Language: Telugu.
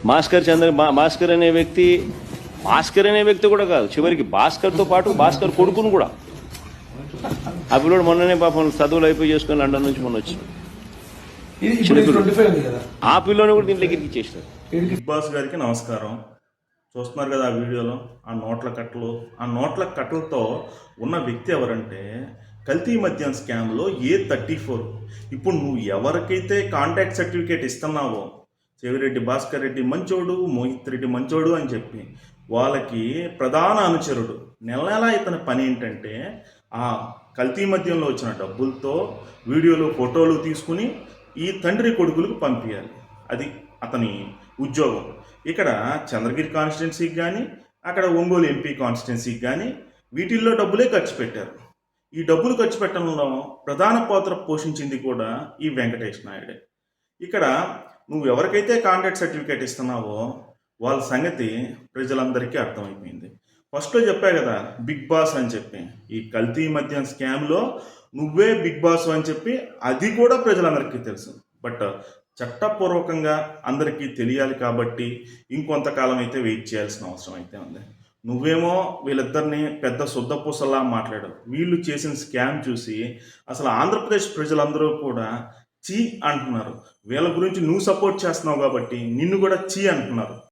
భాస్కర్ అనే వ్యక్తి కూడా కాదు, చివరికి భాస్కర్తో పాటు భాస్కర్ కొడుకును కూడా. ఆ పిల్లడు మొన్ననే పాపం చదువులు అయిపోయి చేసుకుని లండన్ నుంచి మొన్న వచ్చి ఆ పిల్లని కూడా దీంట్లోకి ఇచ్చేసారు. బిగ్ బాస్ గారికి నమస్కారం. చూస్తున్నారు కదా ఆ వీడియోలో ఆ నోట్ల కట్టలతో ఉన్న వ్యక్తి ఎవరంటే కల్తీ మద్యం స్కామ్లో A34. ఇప్పుడు నువ్వు ఎవరికైతే కాంటాక్ట్ సర్టిఫికేట్ ఇస్తున్నావో, చెవిరెడ్డి భాస్కర్ రెడ్డి మంచోడు, మోహిత్ రెడ్డి మంచోడు అని చెప్పి వాళ్ళకి ప్రధాన అనుచరుడు నెల ఇతని పని ఏంటంటే ఆ కల్తీ మద్యంలో వచ్చిన డబ్బులతో వీడియోలు ఫోటోలు తీసుకుని ఈ తండ్రి కొడుకులకు పంపించాలి. అది అతని ఉద్యోగం. ఇక్కడ చంద్రగిరి కాన్స్టిట్యున్సీకి కానీ అక్కడ ఒంగోలు ఎంపీ కాన్స్టిట్యున్సీకి కానీ వీటిల్లో డబ్బులే ఖర్చు పెట్టారు. ఈ డబ్బులు ఖర్చు పెట్టడంలో ప్రధాన పాత్ర పోషించింది కూడా ఈ వెంకటేష్ నాయుడే. ఇక్కడ నువ్వు ఎవరికైతే కాంటాక్ట్ సర్టిఫికేట్ ఇస్తున్నావో వాళ్ళ సంగతి ప్రజలందరికీ అర్థమైపోయింది. ఫస్ట్లో చెప్పా కదా బిగ్ బాస్ అని చెప్పి, ఈ కల్తీ మద్యం స్కామ్లో నువ్వే బిగ్ బాస్ అని చెప్పి అది కూడా ప్రజలందరికీ తెలుసు. బట్ చట్టపూర్వకంగా అందరికీ తెలియాలి కాబట్టి ఇంకొంతకాలం అయితే వెయిట్ చేయాల్సిన అవసరం అయితే ఉంది. నువ్వేమో వీళ్ళిద్దరిని పెద్ద శుద్ధపూసలా మాట్లాడావు. వీళ్ళు చేసిన స్కామ్ చూసి అసలు ఆంధ్రప్రదేశ్ ప్రజలందరూ కూడా చీ అంటున్నారు. వీళ్ళ గురించి నువ్వు సపోర్ట్ చేస్తున్నావు కాబట్టి నిన్ను కూడా చీ అంటున్నారు.